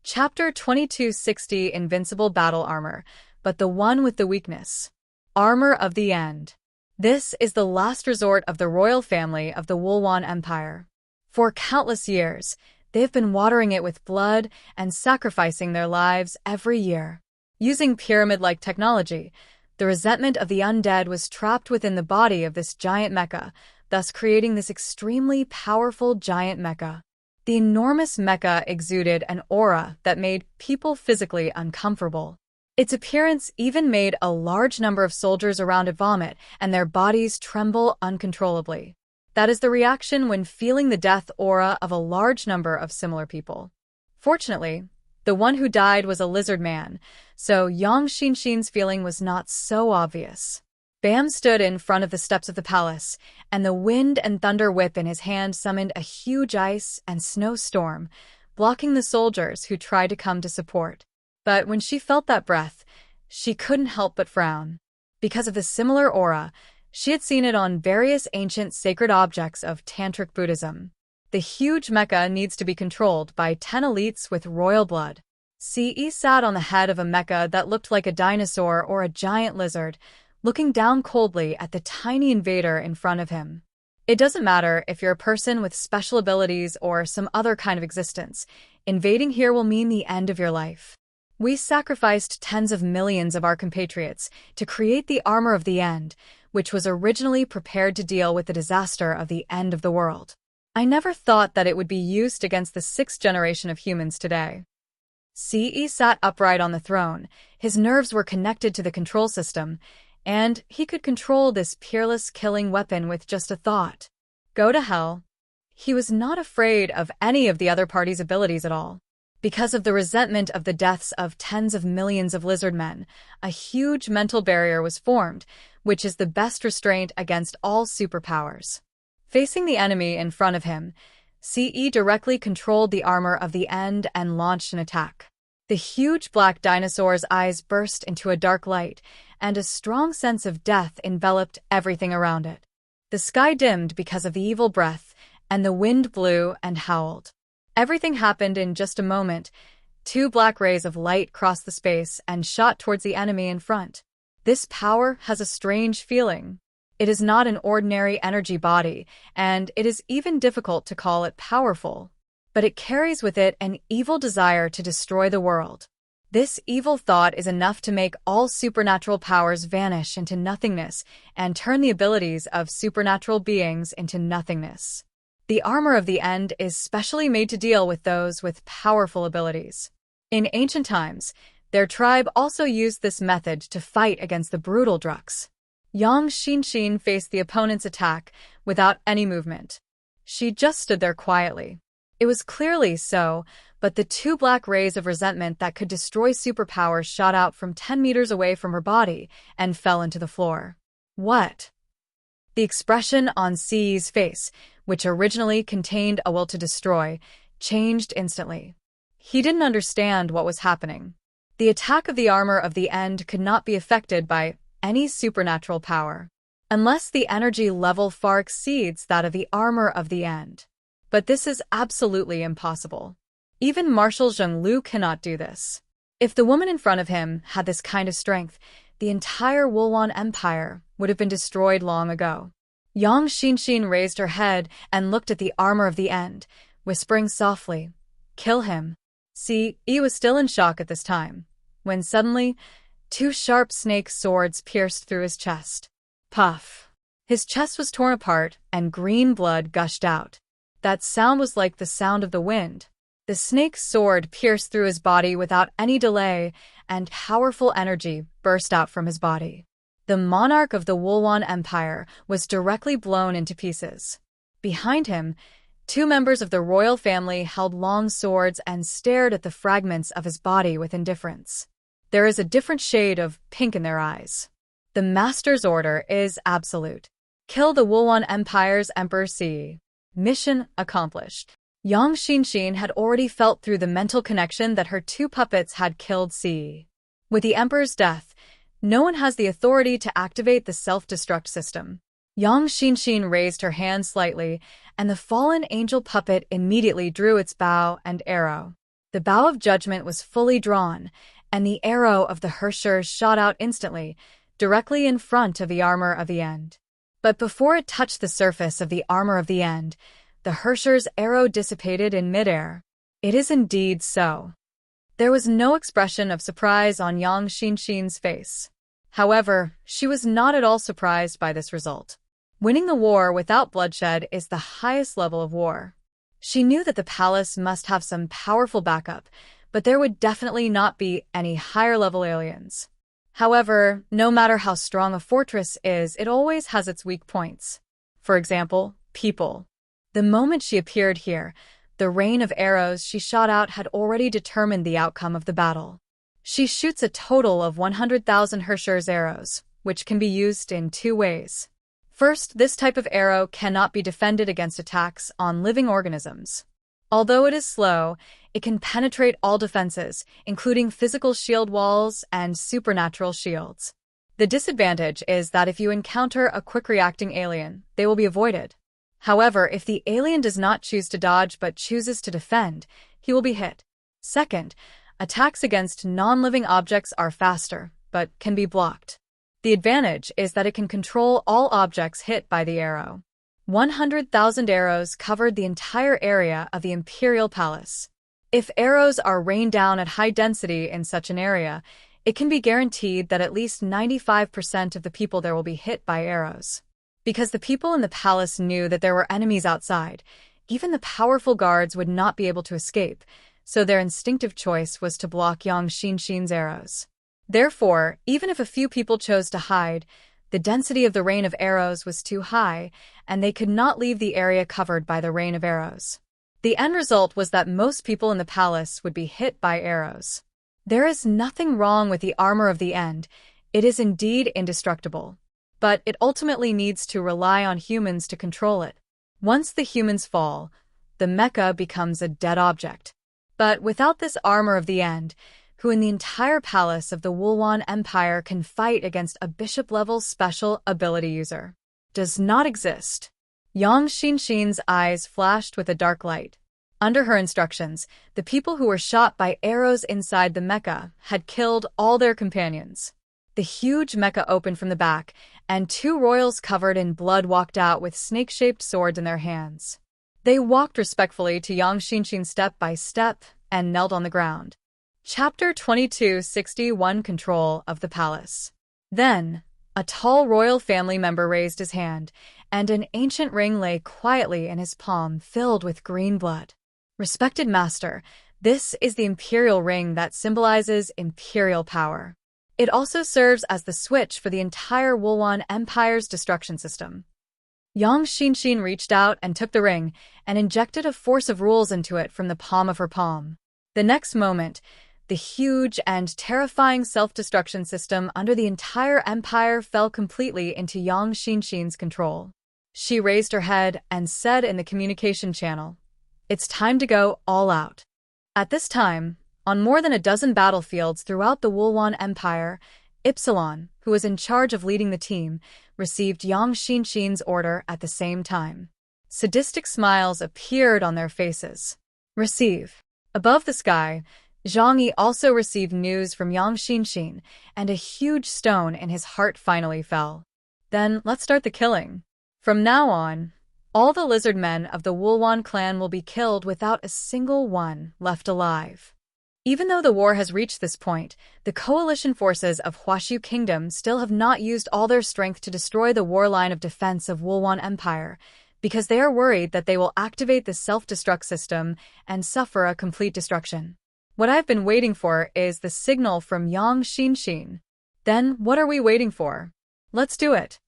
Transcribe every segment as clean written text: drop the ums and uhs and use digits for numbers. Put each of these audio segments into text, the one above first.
Chapter 2260 Invincible Battle Armor, but the one with the weakness. Armor of the End. This is the last resort of the royal family of the Wulwan Empire. For countless years, they've been watering it with blood and sacrificing their lives every year. Using pyramid-like technology, the resentment of the undead was trapped within the body of this giant mecha, thus creating this extremely powerful giant mecha. The enormous mecha exuded an aura that made people physically uncomfortable. Its appearance even made a large number of soldiers around it vomit and their bodies tremble uncontrollably. That is the reaction when feeling the death aura of a large number of similar people. Fortunately, the one who died was a lizard man, so Yang Xinshin's feeling was not so obvious. Bam stood in front of the steps of the palace, and the wind and thunder whip in his hand summoned a huge ice and snow storm, blocking the soldiers who tried to come to support. But when she felt that breath, she couldn't help but frown. Because of the similar aura, she had seen it on various ancient sacred objects of Tantric Buddhism. The huge mecha needs to be controlled by 10 elites with royal blood. Ce sat on the head of a mecha that looked like a dinosaur or a giant lizard, looking down coldly at the tiny invader in front of him. It doesn't matter if you're a person with special abilities or some other kind of existence, invading here will mean the end of your life. We sacrificed tens of millions of our compatriots to create the armor of the end, which was originally prepared to deal with the disaster of the end of the world. I never thought that it would be used against the 6th generation of humans today. Ce sat upright on the throne, his nerves were connected to the control system, and he could control this peerless killing weapon with just a thought. Go to hell. He was not afraid of any of the other party's abilities at all. Because of the resentment of the deaths of tens of millions of lizard men, a huge mental barrier was formed, which is the best restraint against all superpowers. Facing the enemy in front of him, Ce directly controlled the armor of the end and launched an attack. The huge black dinosaur's eyes burst into a dark light, and a strong sense of death enveloped everything around it. The sky dimmed because of the evil breath, and the wind blew and howled. Everything happened in just a moment. 2 black rays of light crossed the space and shot towards the enemy in front. This power has a strange feeling. It is not an ordinary energy body, and it is even difficult to call it powerful. But it carries with it an evil desire to destroy the world. This evil thought is enough to make all supernatural powers vanish into nothingness and turn the abilities of supernatural beings into nothingness. The armor of the end is specially made to deal with those with powerful abilities. In ancient times, their tribe also used this method to fight against the brutal Drux. Yang Xinshin faced the opponent's attack without any movement. She just stood there quietly. It was clearly so, but the 2 black rays of resentment that could destroy superpowers shot out from 10 meters away from her body and fell into the floor. What? The expression on Ce's face, which originally contained a will to destroy, changed instantly. He didn't understand what was happening. The attack of the armor of the end could not be affected by any supernatural power, unless the energy level far exceeds that of the armor of the end. But this is absolutely impossible. Even Marshal Zhonglu cannot do this. If the woman in front of him had this kind of strength, the entire Wulwan Empire would have been destroyed long ago. Yang Xinshin raised her head and looked at the armor of the end, whispering softly, "Kill him." Ce was still in shock at this time, when suddenly 2 sharp snake swords pierced through his chest. Puff! His chest was torn apart and green blood gushed out. That sound was like the sound of the wind. The snake's sword pierced through his body without any delay, and powerful energy burst out from his body. The monarch of the Wulwan Empire was directly blown into pieces. Behind him, 2 members of the royal family held long swords and stared at the fragments of his body with indifference. There is a different shade of pink in their eyes. The master's order is absolute. Kill the Wulwan Empire's Emperor Ce. Mission accomplished. Yang Xinshin had already felt through the mental connection that her 2 puppets had killed Ce. With the Emperor's death, no one has the authority to activate the self-destruct system. Yang Xinshin raised her hand slightly, and the fallen angel puppet immediately drew its bow and arrow. The bow of judgment was fully drawn, and the arrow of the Herrscher shot out instantly, directly in front of the armor of the End. But before it touched the surface of the armor of the End, the Herscher's arrow dissipated in midair. It is indeed so. There was no expression of surprise on Yang Xinshin's face. However, she was not at all surprised by this result. Winning the war without bloodshed is the highest level of war. She knew that the palace must have some powerful backup, but there would definitely not be any higher-level aliens. However, no matter how strong a fortress is, it always has its weak points. For example, people. The moment she appeared here, the rain of arrows she shot out had already determined the outcome of the battle. She shoots a total of 100,000 Herscher's arrows, which can be used in two ways. First, this type of arrow cannot be defended against attacks on living organisms. Although it is slow, it can penetrate all defenses, including physical shield walls and supernatural shields. The disadvantage is that if you encounter a quick-reacting alien, they will be avoided. However, if the alien does not choose to dodge but chooses to defend, he will be hit. Second, attacks against non-living objects are faster, but can be blocked. The advantage is that it can control all objects hit by the arrow. 100,000 arrows covered the entire area of the Imperial Palace. If arrows are rained down at high density in such an area, it can be guaranteed that at least 95% of the people there will be hit by arrows. Because the people in the palace knew that there were enemies outside, even the powerful guards would not be able to escape, so their instinctive choice was to block Yang Xinshin's arrows. Therefore, even if a few people chose to hide, the density of the rain of arrows was too high, and they could not leave the area covered by the rain of arrows. The end result was that most people in the palace would be hit by arrows. There is nothing wrong with the armor of the End. It is indeed indestructible. But it ultimately needs to rely on humans to control it. Once the humans fall, the mecha becomes a dead object. But without this armor of the End, who in the entire palace of the Wulwan Empire can fight against a bishop-level special ability user, does not exist. Yang Xinshin's eyes flashed with a dark light. Under her instructions, the people who were shot by arrows inside the mecha had killed all their companions. The huge mecha opened from the back, and two royals covered in blood walked out with snake-shaped swords in their hands. They walked respectfully to Yang Xinshin step by step and knelt on the ground. Chapter 2261 Control of the Palace. Then, a tall royal family member raised his hand, and an ancient ring lay quietly in his palm filled with green blood. Respected master, this is the imperial ring that symbolizes imperial power. It also serves as the switch for the entire Wulwan Empire's destruction system. Yang Xinshin reached out and took the ring and injected a force of rules into it from the palm of her palm. The next moment, the huge and terrifying self-destruction system under the entire empire fell completely into Yang Xinshin's control. She raised her head and said in the communication channel, "It's time to go all out." At this time, on more than a dozen battlefields throughout the Wulwan Empire, Ypsilon, who was in charge of leading the team, received Yang Xinshin's order at the same time. Sadistic smiles appeared on their faces. Receive. Above the sky, Zhang Yi also received news from Yang Xinshin, and a huge stone in his heart finally fell. Then, let's start the killing. From now on, all the lizard men of the Wulwan clan will be killed without a single one left alive. Even though the war has reached this point, the coalition forces of Huashu Kingdom still have not used all their strength to destroy the war line of defense of Wulwan Empire, because they are worried that they will activate the self-destruct system and suffer a complete destruction. What I've been waiting for is the signal from Yang Xinshin. Then, what are we waiting for? Let's do it.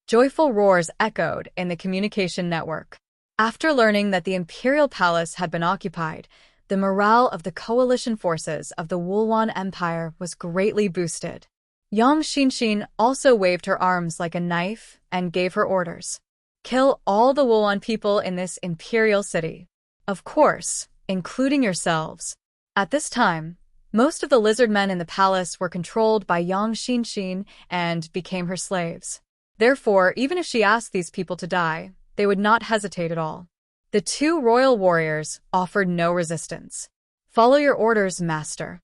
Joyful roars echoed in the communication network. After learning that the Imperial Palace had been occupied, the morale of the coalition forces of the Wulwan Empire was greatly boosted. Yang Xinshin also waved her arms like a knife and gave her orders. Kill all the Wulwan people in this imperial city. Of course, including yourselves. At this time, most of the lizard men in the palace were controlled by Yang Xinshin and became her slaves. Therefore, even if she asked these people to die, they would not hesitate at all. The two royal warriors offered no resistance. Follow your orders, master.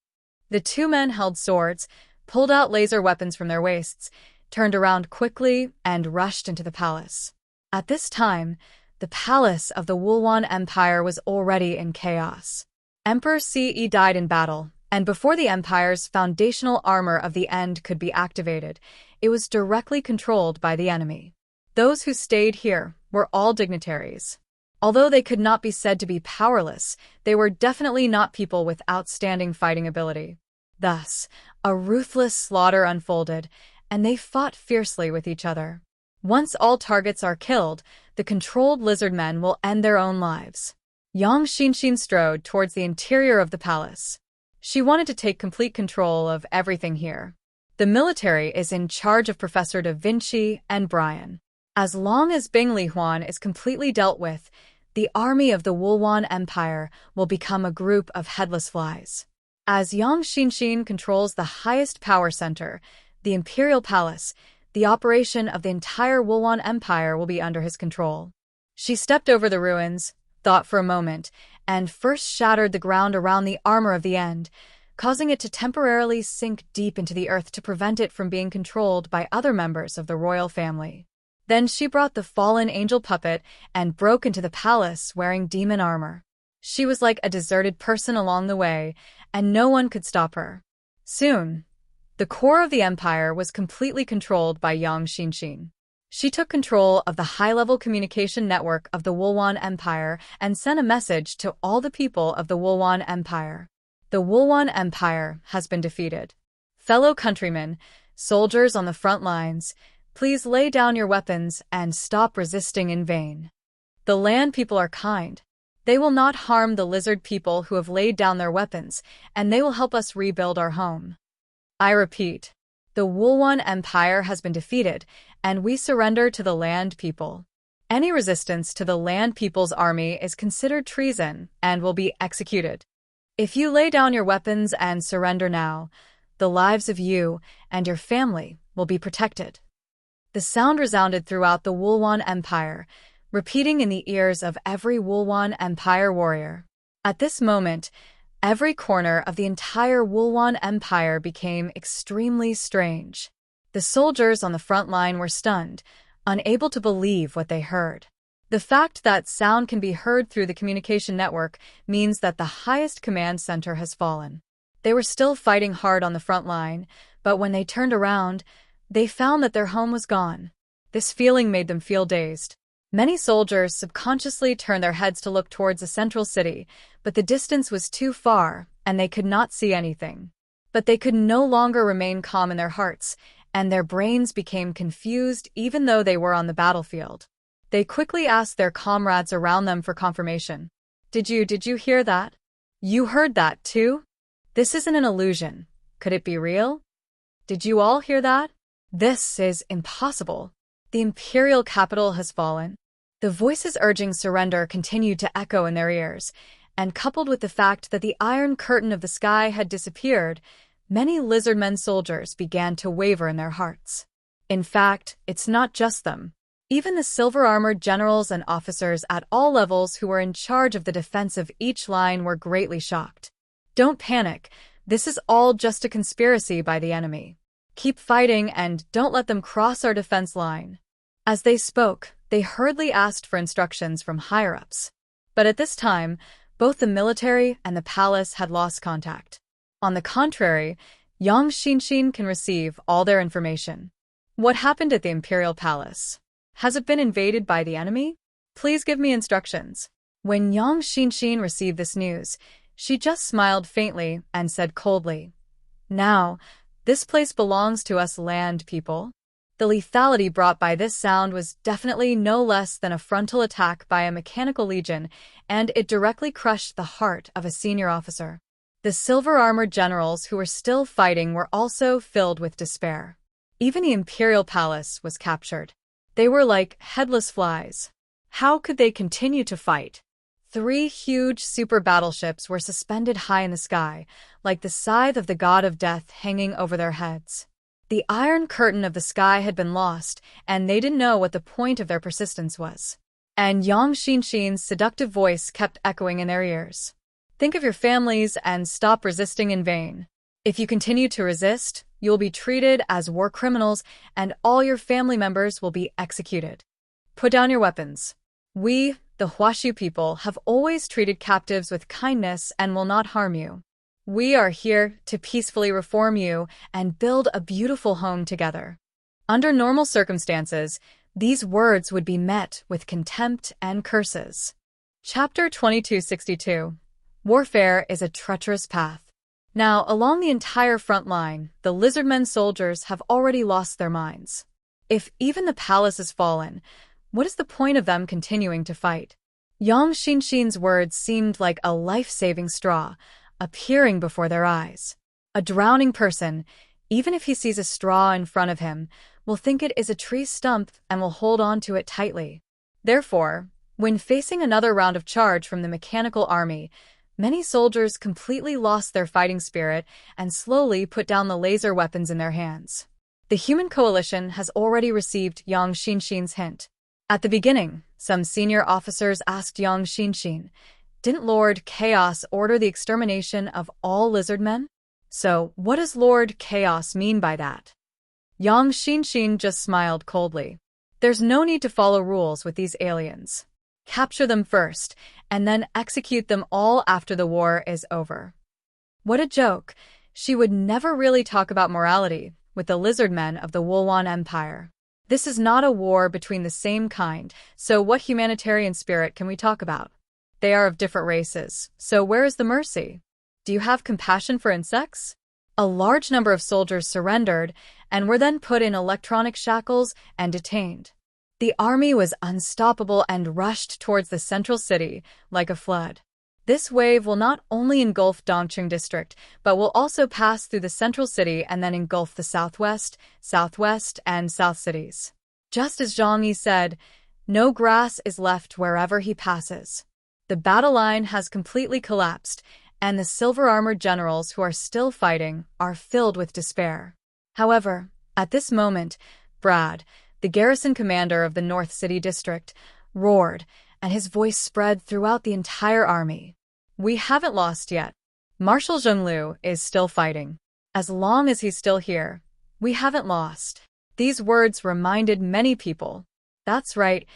The two men held swords, pulled out laser weapons from their waists, turned around quickly, and rushed into the palace. At this time, the palace of the Wulwan Empire was already in chaos. Emperor Ce died in battle, and before the Empire's foundational armor of the End could be activated, it was directly controlled by the enemy. Those who stayed here were all dignitaries. Although they could not be said to be powerless, they were definitely not people with outstanding fighting ability. Thus, a ruthless slaughter unfolded, and they fought fiercely with each other. Once all targets are killed, the controlled lizard men will end their own lives. Yang Xinshin strode towards the interior of the palace. She wanted to take complete control of everything here. The military is in charge of Professor Da Vinci and Brian. As long as Bing Lihuan is completely dealt with, the army of the Wulwan Empire will become a group of headless flies. As Yang Xinshin controls the highest power center, the Imperial Palace, the operation of the entire Wulwan Empire will be under his control. She stepped over the ruins, thought for a moment, and first shattered the ground around the armor of the End, causing it to temporarily sink deep into the earth to prevent it from being controlled by other members of the royal family. Then she brought the fallen angel puppet and broke into the palace wearing demon armor. She was like a deserted person along the way, and no one could stop her. Soon, the core of the empire was completely controlled by Yang Xinshin. She took control of the high-level communication network of the Wulwan Empire and sent a message to all the people of the Wulwan Empire. The Wulwan Empire has been defeated. Fellow countrymen, soldiers on the front lines, please lay down your weapons and stop resisting in vain. The land people are kind. They will not harm the lizard people who have laid down their weapons, and they will help us rebuild our home. I repeat, the Wulwan Empire has been defeated, and we surrender to the land people. Any resistance to the land people's army is considered treason and will be executed. If you lay down your weapons and surrender now, the lives of you and your family will be protected. The sound resounded throughout the Wulwan Empire, repeating in the ears of every Wulwan Empire warrior. At this moment, every corner of the entire Wulwan Empire became extremely strange. The soldiers on the front line were stunned, unable to believe what they heard. The fact that sound can be heard through the communication network means that the highest command center has fallen. They were still fighting hard on the front line, but when they turned around, they found that their home was gone. This feeling made them feel dazed. Many soldiers subconsciously turned their heads to look towards the central city, but the distance was too far, and they could not see anything. But they could no longer remain calm in their hearts, and their brains became confused even though they were on the battlefield. They quickly asked their comrades around them for confirmation. Did you hear that? You heard that too? This isn't an illusion. Could it be real? Did you all hear that? This is impossible. The imperial capital has fallen. The voices urging surrender continued to echo in their ears, and coupled with the fact that the iron curtain of the sky had disappeared, many lizardmen soldiers began to waver in their hearts. In fact, it's not just them. Even the silver-armored generals and officers at all levels who were in charge of the defense of each line were greatly shocked. Don't panic. This is all just a conspiracy by the enemy. Keep fighting and don't let them cross our defense line. As they spoke, they hurriedly asked for instructions from higher-ups. But at this time, both the military and the palace had lost contact. On the contrary, Yang Xinshin can receive all their information. What happened at the Imperial Palace? Has it been invaded by the enemy? Please give me instructions. When Yang Xinshin received this news, she just smiled faintly and said coldly, "Now, this place belongs to us land people." The lethality brought by this sound was definitely no less than a frontal attack by a mechanical legion, and it directly crushed the heart of a senior officer. The silver-armored generals who were still fighting were also filled with despair. Even the Imperial Palace was captured. They were like headless flies. How could they continue to fight? 3 huge super battleships were suspended high in the sky, like the scythe of the god of death hanging over their heads. The iron curtain of the sky had been lost, and they didn't know what the point of their persistence was. And Yang Xinshin's seductive voice kept echoing in their ears. Think of your families and stop resisting in vain. If you continue to resist, you'll be treated as war criminals and all your family members will be executed. Put down your weapons. We, the Huashu people, have always treated captives with kindness and will not harm you. We are here to peacefully reform you and build a beautiful home together. Under normal circumstances, these words would be met with contempt and curses. Chapter 2262. Warfare is a treacherous path. Now, along the entire front line, the lizardmen soldiers have already lost their minds. If even the palace is fallen, what is the point of them continuing to fight? Yang Xinxin's words seemed like a life-saving straw, appearing before their eyes. A drowning person, even if he sees a straw in front of him, will think it is a tree stump and will hold on to it tightly. Therefore, when facing another round of charge from the mechanical army, many soldiers completely lost their fighting spirit and slowly put down the laser weapons in their hands. The human coalition has already received Yang Xinxin's hint. At the beginning, some senior officers asked Yang Xinxin, "Didn't Lord Chaos order the extermination of all lizard men? So, what does Lord Chaos mean by that?" Yang Xinxin just smiled coldly. There's no need to follow rules with these aliens. Capture them first, and then execute them all after the war is over. What a joke. She would never really talk about morality with the lizard men of the Wulwan Empire. This is not a war between the same kind, so what humanitarian spirit can we talk about? They are of different races, so where is the mercy? Do you have compassion for insects? A large number of soldiers surrendered and were then put in electronic shackles and detained. The army was unstoppable and rushed towards the central city like a flood. This wave will not only engulf Dongqing district, but will also pass through the central city and then engulf the southwest, southwest, and south cities. Just as Zhang Yi said, no grass is left wherever he passes. The battle line has completely collapsed, and the silver-armored generals who are still fighting are filled with despair. However, at this moment, Brad, the garrison commander of the North City District, roared, and his voice spread throughout the entire army. We haven't lost yet. Marshal Zhenglu is still fighting. As long as he's still here, we haven't lost. These words reminded many people. That's right,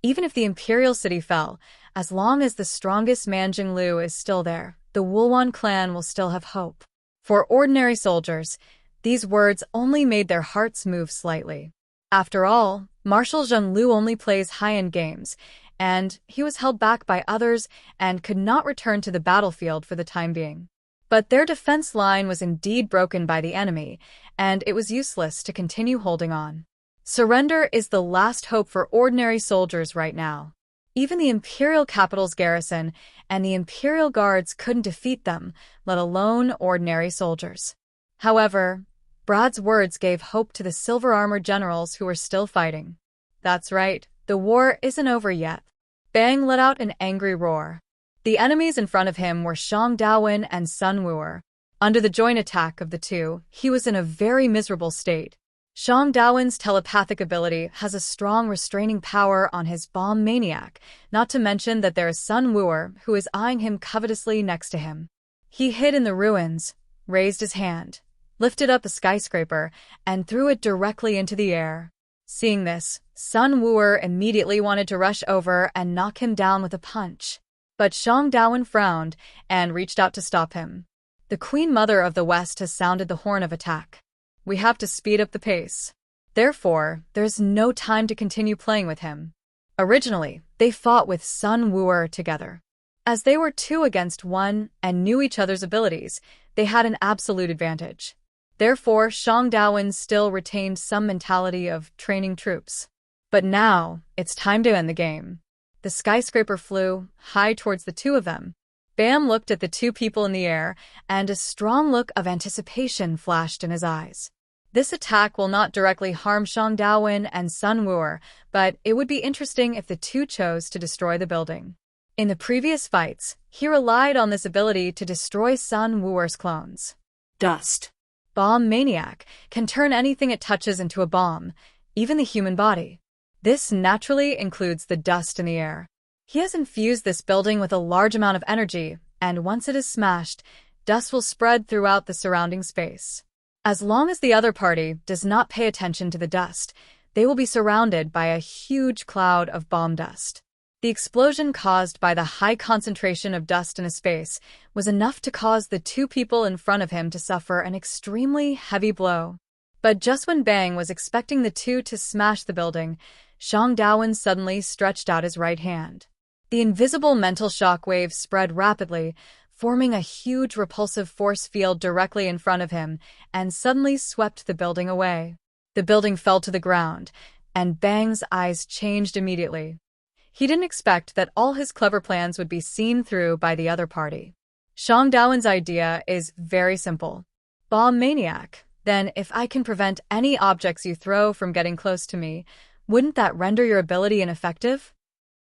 even if the imperial city fell, as long as the strongest man Zhenglu is still there, the Wulwan clan will still have hope. For ordinary soldiers, these words only made their hearts move slightly. After all, Marshal Zhenglu only plays high-end games, and he was held back by others and could not return to the battlefield for the time being. But their defense line was indeed broken by the enemy, and it was useless to continue holding on. Surrender is the last hope for ordinary soldiers right now. Even the imperial capital's garrison and the imperial guards couldn't defeat them, let alone ordinary soldiers. However, Brad's words gave hope to the silver-armored generals who were still fighting. That's right, the war isn't over yet. Bang let out an angry roar. The enemies in front of him were Shang Dawen and Sun Wuer. Under the joint attack of the two, he was in a very miserable state. Shang Dawen's telepathic ability has a strong restraining power on his bomb maniac, not to mention that there is Sun Wuer who is eyeing him covetously next to him. He hid in the ruins, raised his hand, lifted up a skyscraper, and threw it directly into the air. Seeing this, Sun Wuer immediately wanted to rush over and knock him down with a punch. But Shang Dawen frowned and reached out to stop him. The Queen Mother of the West has sounded the horn of attack. We have to speed up the pace. Therefore, there's no time to continue playing with him. Originally, they fought with Sun Wuer together. As they were 2 against 1 and knew each other's abilities, they had an absolute advantage. Therefore, Shang Dawen still retained some mentality of training troops. But now, it's time to end the game. The skyscraper flew high towards the two of them. Bam looked at the two people in the air, and a strong look of anticipation flashed in his eyes. This attack will not directly harm Shang Dawen and Sun Wuer, but it would be interesting if the two chose to destroy the building. In the previous fights, he relied on this ability to destroy Sun Wuer's clones. Dust. Bomb Maniac can turn anything it touches into a bomb, even the human body. This naturally includes the dust in the air. He has infused this building with a large amount of energy, and once it is smashed, dust will spread throughout the surrounding space. As long as the other party does not pay attention to the dust, they will be surrounded by a huge cloud of bomb dust. The explosion caused by the high concentration of dust in a space was enough to cause the two people in front of him to suffer an extremely heavy blow. But just when Bang was expecting the two to smash the building, Shang Dawen suddenly stretched out his right hand. The invisible mental shock wave spread rapidly, forming a huge repulsive force field directly in front of him, and suddenly swept the building away. The building fell to the ground, and Bang's eyes changed immediately. He didn't expect that all his clever plans would be seen through by the other party. Shang Dawen's idea is very simple. Bomb maniac. Then, if I can prevent any objects you throw from getting close to me, wouldn't that render your ability ineffective?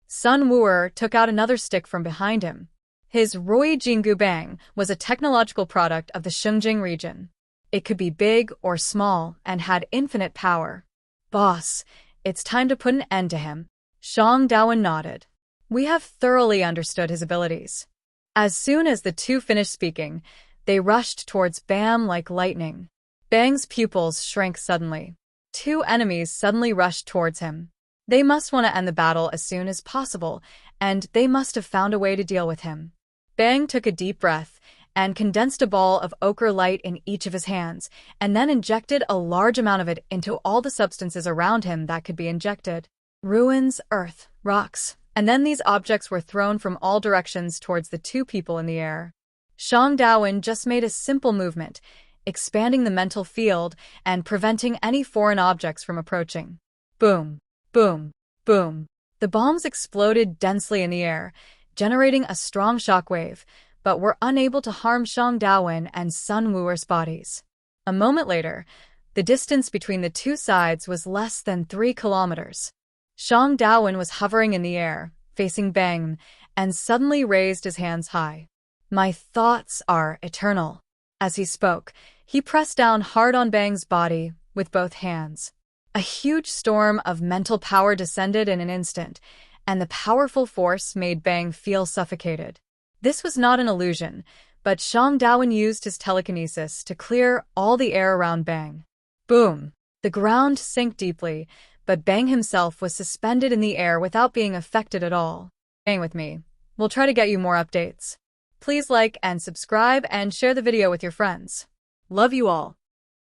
Sun Wuer took out another stick from behind him. His Rui Jingu Bang was a technological product of the Xinjiang region. It could be big or small and had infinite power. Boss, it's time to put an end to him. Shang Dawen nodded. We have thoroughly understood his abilities. As soon as the two finished speaking, they rushed towards Bam like lightning. Bang's pupils shrank suddenly. Two enemies suddenly rushed towards him. They must want to end the battle as soon as possible, and they must have found a way to deal with him. Bang took a deep breath and condensed a ball of ochre light in each of his hands, and then injected a large amount of it into all the substances around him that could be injected. Ruins, earth, rocks, and then these objects were thrown from all directions towards the two people in the air. Shang Dawen just made a simple movement, expanding the mental field and preventing any foreign objects from approaching. Boom, boom, boom. The bombs exploded densely in the air, generating a strong shockwave, but were unable to harm Shang Dawen and Sun Wuer's bodies. A moment later, the distance between the two sides was less than 3 kilometers. Shang Dawen was hovering in the air, facing Bang, and suddenly raised his hands high. My thoughts are eternal. As he spoke, he pressed down hard on Bang's body with both hands. A huge storm of mental power descended in an instant, and the powerful force made Bang feel suffocated. This was not an illusion, but Shang Dawen used his telekinesis to clear all the air around Bang. Boom! The ground sank deeply, but Bang himself was suspended in the air without being affected at all. Hang with me. We'll try to get you more updates. Please like and subscribe and share the video with your friends. Love you all.